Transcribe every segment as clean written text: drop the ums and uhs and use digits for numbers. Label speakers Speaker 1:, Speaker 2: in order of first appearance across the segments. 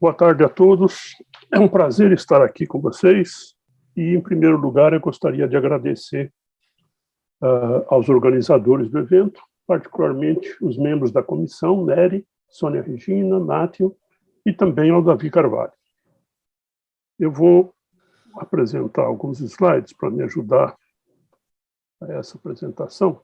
Speaker 1: Boa tarde a todos. É um prazer estar aqui com vocês e, em primeiro lugar, eu gostaria de agradecer aos organizadores do evento, particularmente os membros da comissão, Nery, Sônia Regina, Matthew e também ao Davi Carvalho. Eu vou apresentar alguns slides para me ajudar a essa apresentação.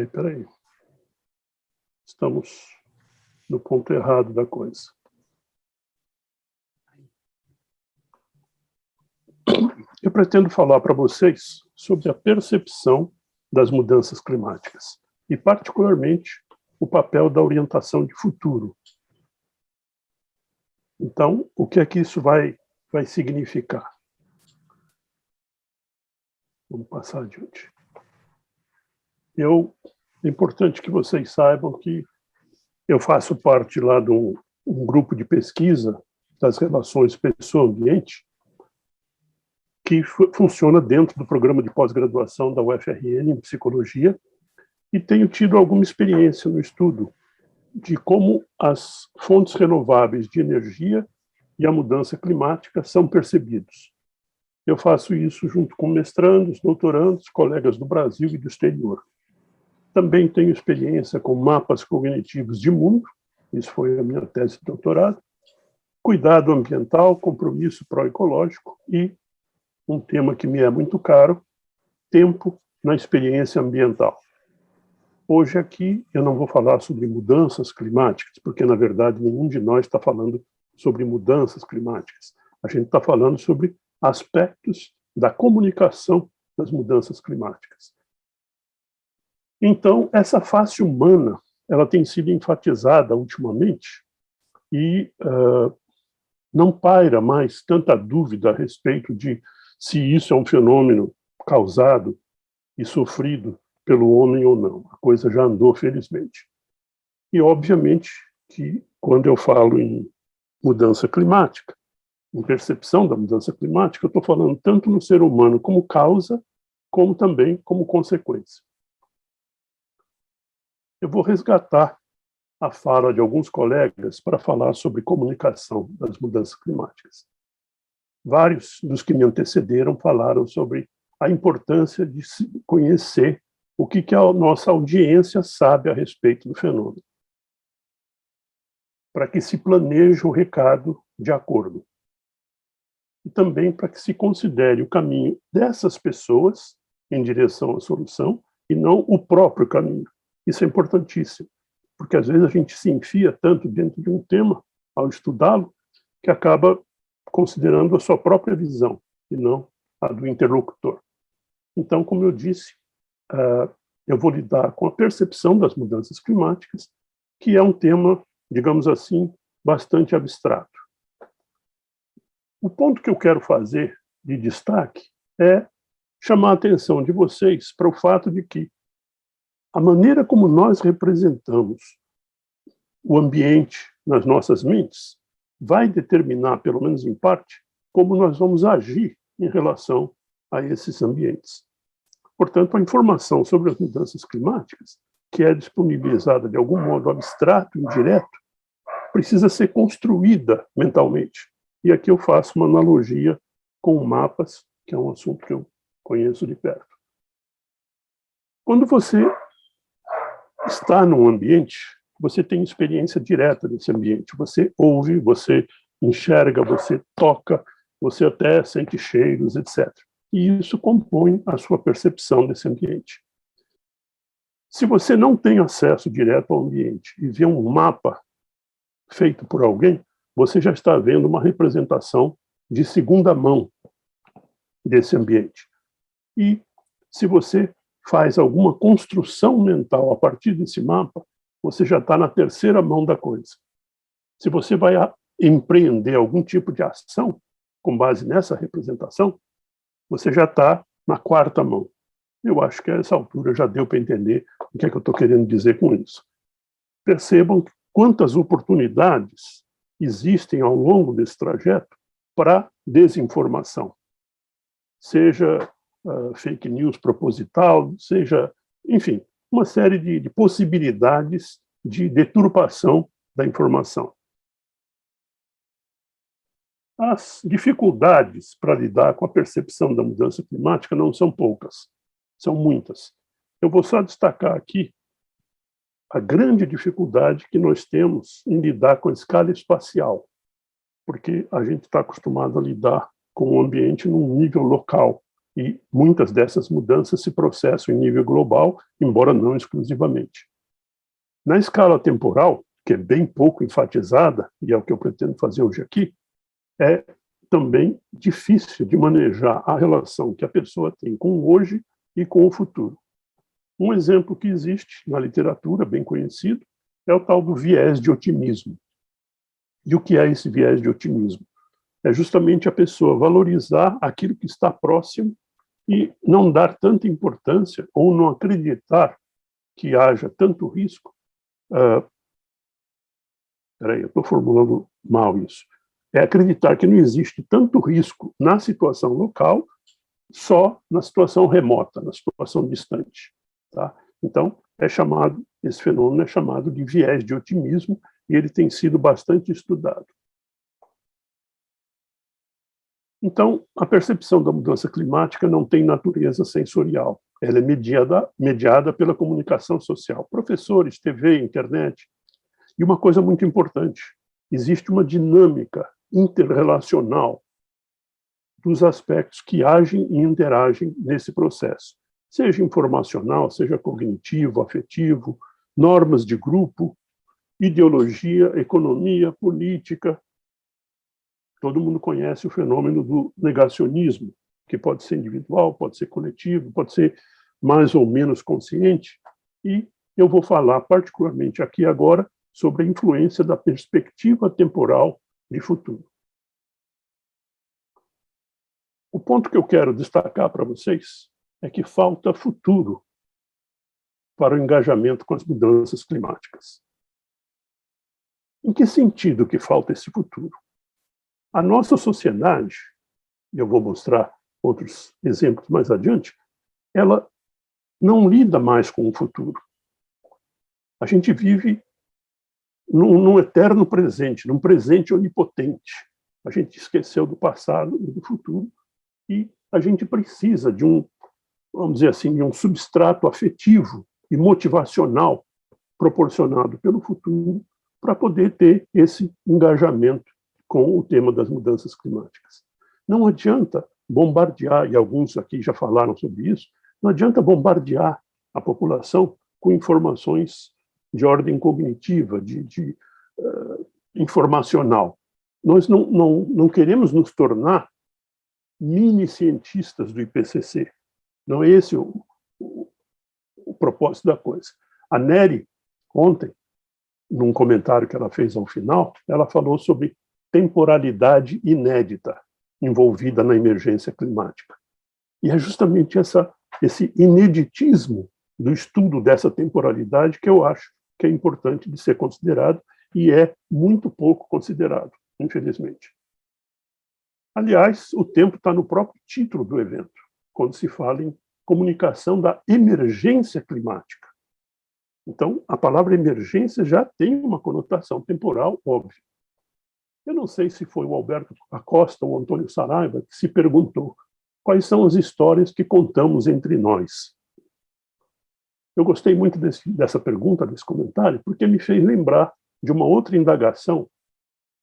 Speaker 1: Espera aí. Estamos no ponto errado da coisa. Eu pretendo falar para vocês sobre a percepção das mudanças climáticas e, particularmente, o papel da orientação de futuro. Então, o que é que isso vai significar? Vamos passar adiante. É importante que vocês saibam que eu faço parte lá de um grupo de pesquisa das relações pessoa-ambiente que funciona dentro do programa de pós-graduação da UFRN em psicologia e tenho tido alguma experiência no estudo de como as fontes renováveis de energia e a mudança climática são percebidos. Eu faço isso junto com mestrandos, doutorandos, colegas do Brasil e do exterior. Também tenho experiência com mapas cognitivos de mundo, isso foi a minha tese de doutorado, cuidado ambiental, compromisso proecológico e um tema que me é muito caro, tempo na experiência ambiental. Hoje aqui eu não vou falar sobre mudanças climáticas, porque na verdade nenhum de nós está falando sobre mudanças climáticas. A gente está falando sobre aspectos da comunicação das mudanças climáticas. Então, essa face humana, ela tem sido enfatizada ultimamente e não paira mais tanta dúvida a respeito de se isso é um fenômeno causado e sofrido pelo homem ou não. A coisa já andou, felizmente. E, obviamente, que quando eu falo em mudança climática, em percepção da mudança climática, eu estou falando tanto no ser humano como causa, como também como consequência. Eu vou resgatar a fala de alguns colegas para falar sobre comunicação das mudanças climáticas. Vários dos que me antecederam falaram sobre a importância de se conhecer o que a nossa audiência sabe a respeito do fenômeno, para que se planeje o recado de acordo. E também para que se considere o caminho dessas pessoas em direção à solução e não o próprio caminho. Isso é importantíssimo, porque às vezes a gente se enfia tanto dentro de um tema, ao estudá-lo, que acaba considerando a sua própria visão e não a do interlocutor. Então, como eu disse, eu vou lidar com a percepção das mudanças climáticas, que é um tema, digamos assim, bastante abstrato. O ponto que eu quero fazer de destaque é chamar a atenção de vocês para o fato de que a maneira como nós representamos o ambiente nas nossas mentes vai determinar, pelo menos em parte, como nós vamos agir em relação a esses ambientes. Portanto, a informação sobre as mudanças climáticas, que é disponibilizada de algum modo abstrato, indireto, precisa ser construída mentalmente. E aqui eu faço uma analogia com mapas, que é um assunto que eu conheço de perto. Quando você está num ambiente, você tem experiência direta desse ambiente. Você ouve, você enxerga, você toca, você até sente cheiros, etc. E isso compõe a sua percepção desse ambiente. Se você não tem acesso direto ao ambiente e vê um mapa feito por alguém, você já está vendo uma representação de segunda mão desse ambiente. E se você faz alguma construção mental a partir desse mapa, você já está na terceira mão da coisa. Se você vai empreender algum tipo de ação com base nessa representação, você já está na quarta mão. Eu acho que a essa altura já deu para entender o que é que eu estou querendo dizer com isso. Percebam quantas oportunidades existem ao longo desse trajeto para desinformação. Seja fake news proposital, seja, enfim, uma série de possibilidades de deturpação da informação. As dificuldades para lidar com a percepção da mudança climática não são poucas, são muitas. Eu vou só destacar aqui a grande dificuldade que nós temos em lidar com a escala espacial, porque a gente está acostumado a lidar com o ambiente num nível local, e muitas dessas mudanças se processam em nível global, embora não exclusivamente. Na escala temporal, que é bem pouco enfatizada, e é o que eu pretendo fazer hoje aqui, é também difícil de manejar a relação que a pessoa tem com o hoje e com o futuro. Um exemplo que existe na literatura, bem conhecido, é o tal do viés de otimismo. E o que é esse viés de otimismo? É justamente a pessoa valorizar aquilo que está próximo e não dar tanta importância ou não acreditar que haja tanto risco. Peraí, eu estou formulando mal isso. É acreditar que não existe tanto risco na situação local, só na situação remota, na situação distante. Tá? Então, esse fenômeno é chamado de viés de otimismo e ele tem sido bastante estudado. Então, a percepção da mudança climática não tem natureza sensorial. Ela é mediada pela comunicação social. Professores, TV, internet. E uma coisa muito importante, existe uma dinâmica interrelacional dos aspectos que agem e interagem nesse processo. Seja informacional, seja cognitivo, afetivo, normas de grupo, ideologia, economia, política. Todo mundo conhece o fenômeno do negacionismo, que pode ser individual, pode ser coletivo, pode ser mais ou menos consciente. E eu vou falar particularmente aqui agora sobre a influência da perspectiva temporal de futuro. O ponto que eu quero destacar para vocês é que falta futuro para o engajamento com as mudanças climáticas. Em que sentido que falta esse futuro? A nossa sociedade, e eu vou mostrar outros exemplos mais adiante, ela não lida mais com o futuro. A gente vive num eterno presente, num presente onipotente. A gente esqueceu do passado e do futuro e a gente precisa de vamos dizer assim, de um substrato afetivo e motivacional proporcionado pelo futuro para poder ter esse engajamento com o tema das mudanças climáticas. Não adianta bombardear, e alguns aqui já falaram sobre isso, não adianta bombardear a população com informações de ordem cognitiva, informacional. Nós não queremos nos tornar mini-cientistas do IPCC. Não é esse o propósito da coisa. A Nery, ontem, num comentário que ela fez ao final, ela falou sobre temporalidade inédita envolvida na emergência climática. E é justamente esse ineditismo do estudo dessa temporalidade que eu acho que é importante de ser considerado e é muito pouco considerado, infelizmente. Aliás, o tempo está no próprio título do evento, quando se fala em comunicação da emergência climática. Então, a palavra emergência já tem uma conotação temporal óbvia. Eu não sei se foi o Alberto Acosta ou o Antônio Saraiva que se perguntou quais são as histórias que contamos entre nós. Eu gostei muito dessa pergunta, desse comentário, porque me fez lembrar de uma outra indagação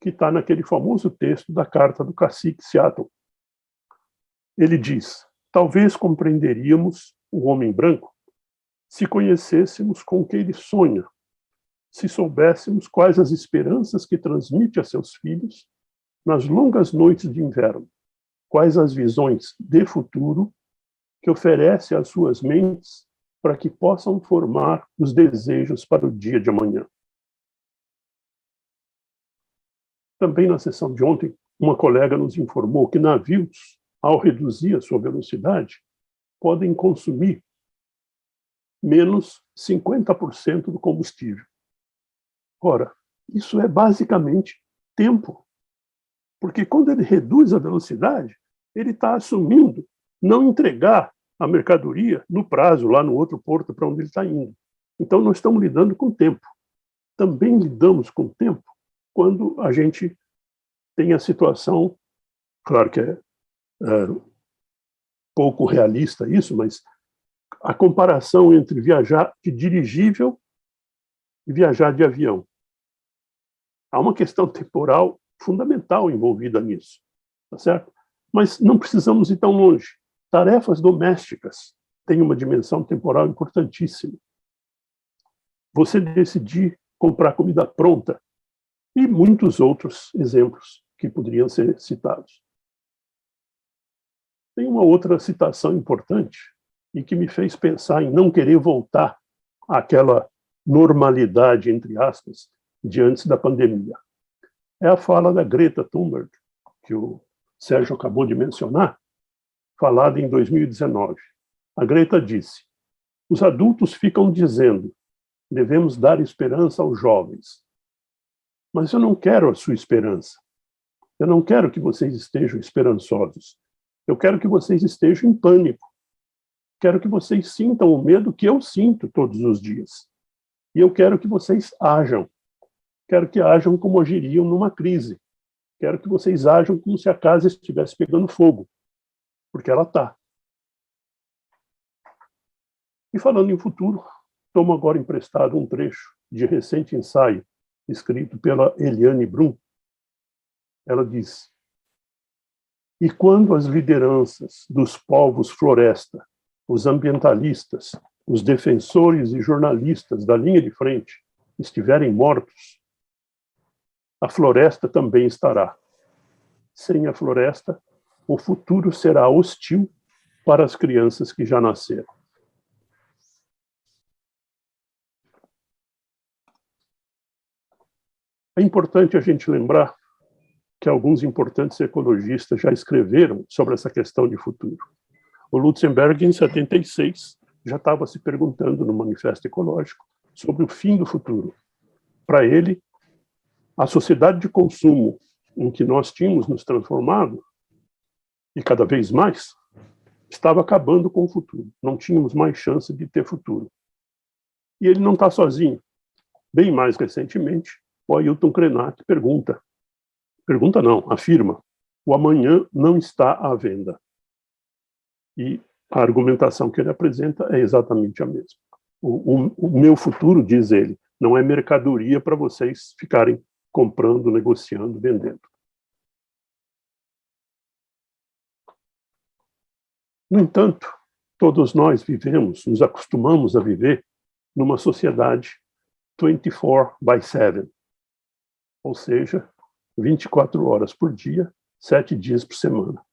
Speaker 1: que está naquele famoso texto da Carta do Cacique Seattle. Ele diz: talvez compreenderíamos o homem branco se conhecêssemos com o que ele sonha, se soubéssemos quais as esperanças que transmite a seus filhos nas longas noites de inverno, quais as visões de futuro que oferece às suas mentes para que possam formar os desejos para o dia de amanhã. Também na sessão de ontem, uma colega nos informou que navios, ao reduzir a sua velocidade, podem consumir menos 50% do combustível. Ora, isso é basicamente tempo. Porque quando ele reduz a velocidade, ele está assumindo não entregar a mercadoria no prazo, lá no outro porto para onde ele está indo. Então, nós estamos lidando com o tempo. Também lidamos com o tempo quando a gente tem a situação, claro que é pouco realista isso, mas a comparação entre viajar de dirigível e viajar de avião. Há uma questão temporal fundamental envolvida nisso, tá certo? Mas não precisamos ir tão longe. Tarefas domésticas têm uma dimensão temporal importantíssima. Você decidir comprar comida pronta e muitos outros exemplos que poderiam ser citados. Tem uma outra citação importante e que me fez pensar em não querer voltar àquela normalidade, entre aspas, de antes da pandemia. É a fala da Greta Thunberg, que o Sérgio acabou de mencionar, falada em 2019. A Greta disse: os adultos ficam dizendo, devemos dar esperança aos jovens. Mas eu não quero a sua esperança. Eu não quero que vocês estejam esperançosos. Eu quero que vocês estejam em pânico. Quero que vocês sintam o medo que eu sinto todos os dias. E eu quero que vocês ajam. Quero que ajam como agiriam numa crise. Quero que vocês ajam como se a casa estivesse pegando fogo. Porque ela está. E falando em futuro, tomo agora emprestado um trecho de recente ensaio escrito pela Eliane Brum. Ela diz: e quando as lideranças dos povos floresta, os ambientalistas, os defensores e jornalistas da linha de frente estiverem mortos, a floresta também estará. Sem a floresta, o futuro será hostil para as crianças que já nasceram. É importante a gente lembrar que alguns importantes ecologistas já escreveram sobre essa questão de futuro. O Lutzenberg, em 76, já estava se perguntando no Manifesto Ecológico sobre o fim do futuro. Para ele, a sociedade de consumo em que nós tínhamos nos transformado, e cada vez mais, estava acabando com o futuro. Não tínhamos mais chance de ter futuro. E ele não está sozinho. Bem mais recentemente, o Ailton Krenak afirma: o amanhã não está à venda. E a argumentação que ele apresenta é exatamente a mesma. O meu futuro, diz ele, não é mercadoria para vocês ficarem comprando, negociando, vendendo. No entanto, todos nós vivemos, nos acostumamos a viver numa sociedade 24/7, ou seja, 24 horas por dia, 7 dias por semana.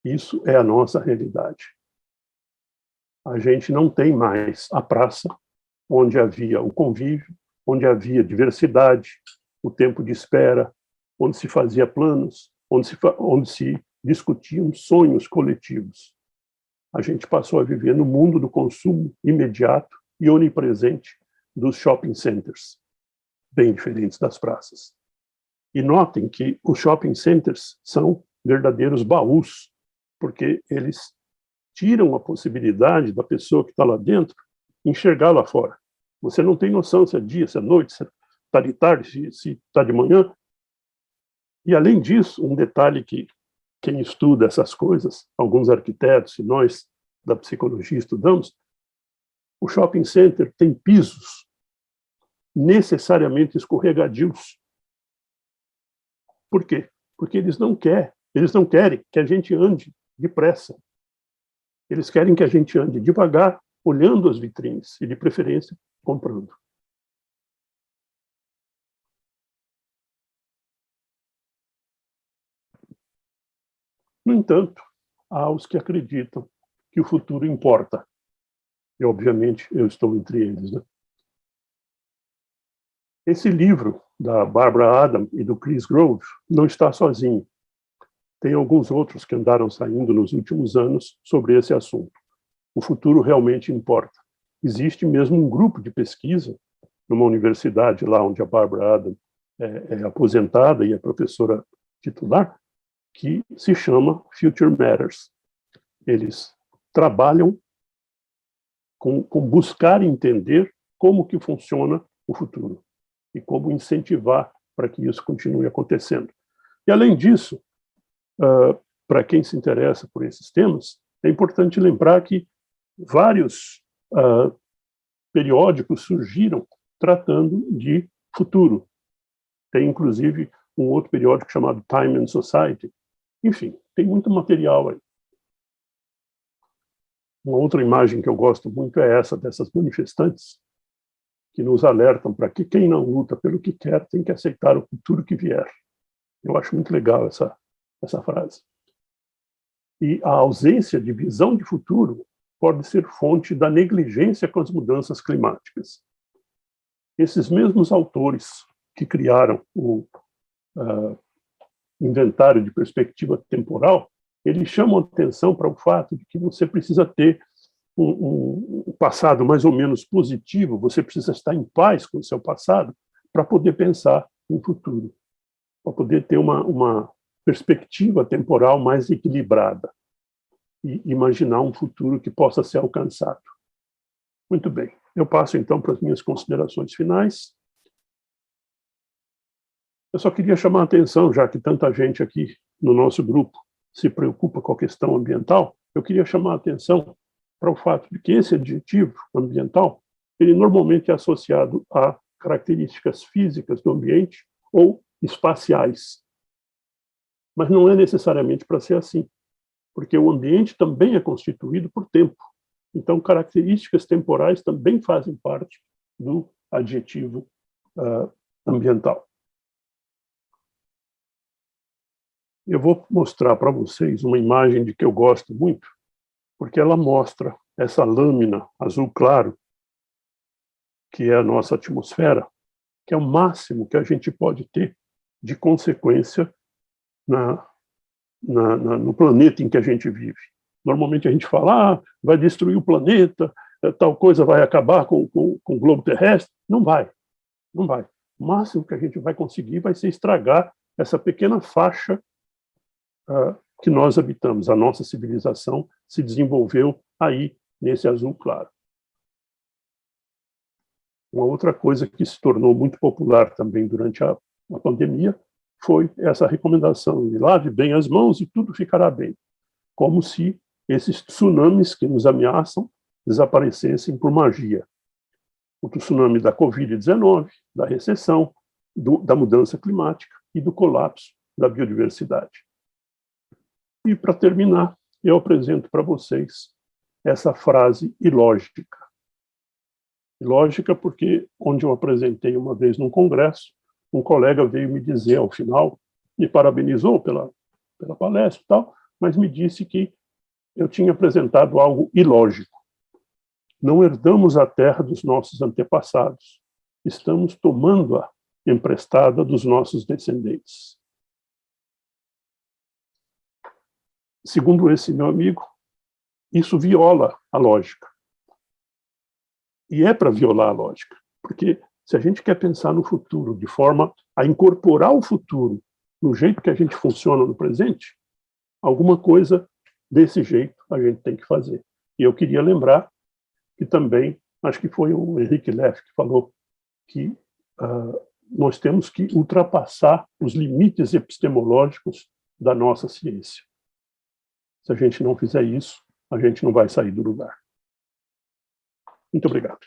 Speaker 1: Isso é a nossa realidade. A gente não tem mais a praça, onde havia o convívio, onde havia diversidade, o tempo de espera, onde se fazia planos, onde se discutiam sonhos coletivos. A gente passou a viver no mundo do consumo imediato e onipresente dos shopping centers, bem diferentes das praças. E notem que os shopping centers são verdadeiros baús, porque eles tiram a possibilidade da pessoa que está lá dentro enxergar lá fora. Você não tem noção se é dia, se é noite, se está de tarde, se está de manhã. E, além disso, um detalhe que quem estuda essas coisas, alguns arquitetos e nós da psicologia estudamos, o shopping center tem pisos necessariamente escorregadios. Por quê? Porque eles não querem que a gente ande depressa. Eles querem que a gente ande devagar, olhando as vitrines e, de preferência, comprando. No entanto, há os que acreditam que o futuro importa. E, obviamente, eu estou entre eles, né? Esse livro, da Barbara Adam e do Chris Grove, não está sozinho. Tem alguns outros que andaram saindo nos últimos anos sobre esse assunto. O futuro realmente importa. Existe mesmo um grupo de pesquisa numa universidade lá onde a Barbara Adam é aposentada e é professora titular, que se chama Future Matters. Eles trabalham com buscar entender como que funciona o futuro e como incentivar para que isso continue acontecendo. E, além disso, para quem se interessa por esses temas, é importante lembrar que vários periódicos surgiram tratando de futuro. Tem, inclusive, um outro periódico chamado Time and Society. Enfim, tem muito material aí. Uma outra imagem que eu gosto muito é essa, dessas manifestantes, que nos alertam para que quem não luta pelo que quer tem que aceitar o futuro que vier. Eu acho muito legal essa frase. E a ausência de visão de futuro pode ser fonte da negligência com as mudanças climáticas. Esses mesmos autores que criaram o inventário de perspectiva temporal, eles chamam atenção para o fato de que você precisa ter um passado mais ou menos positivo, você precisa estar em paz com o seu passado para poder pensar em futuro, para poder ter uma perspectiva temporal mais equilibrada e imaginar um futuro que possa ser alcançado. Muito bem, eu passo então para as minhas considerações finais. Eu só queria chamar a atenção, já que tanta gente aqui no nosso grupo se preocupa com a questão ambiental, eu queria chamar a atenção para o fato de que esse adjetivo ambiental, ele normalmente é associado a características físicas do ambiente ou espaciais. Mas não é necessariamente para ser assim, porque o ambiente também é constituído por tempo. Então, características temporais também fazem parte do adjetivo ambiental. Eu vou mostrar para vocês uma imagem de que eu gosto muito, porque ela mostra essa lâmina azul claro, que é a nossa atmosfera, que é o máximo que a gente pode ter de consequência no planeta em que a gente vive. Normalmente a gente fala, vai destruir o planeta, tal coisa vai acabar com o globo terrestre. Não vai, não vai. O máximo que a gente vai conseguir vai ser estragar essa pequena faixa que nós habitamos. A nossa civilização se desenvolveu aí, nesse azul claro. Uma outra coisa que se tornou muito popular também durante a pandemia foi essa recomendação de lave bem as mãos e tudo ficará bem. Como se esses tsunamis que nos ameaçam desaparecessem por magia. O tsunami da Covid-19, da recessão, da mudança climática e do colapso da biodiversidade. E, para terminar, eu apresento para vocês essa frase ilógica. Ilógica porque, onde eu apresentei uma vez num congresso, um colega veio me dizer ao final, me parabenizou pela palestra e tal, mas me disse que eu tinha apresentado algo ilógico. Não herdamos a terra dos nossos antepassados, estamos tomando-a emprestada dos nossos descendentes. Segundo esse meu amigo, isso viola a lógica. E é para violar a lógica, porque se a gente quer pensar no futuro de forma a incorporar o futuro no jeito que a gente funciona no presente, alguma coisa desse jeito a gente tem que fazer. E eu queria lembrar que também, acho que foi o Henrique Leff que falou que nós temos que ultrapassar os limites epistemológicos da nossa ciência. Se a gente não fizer isso, a gente não vai sair do lugar. Muito obrigado.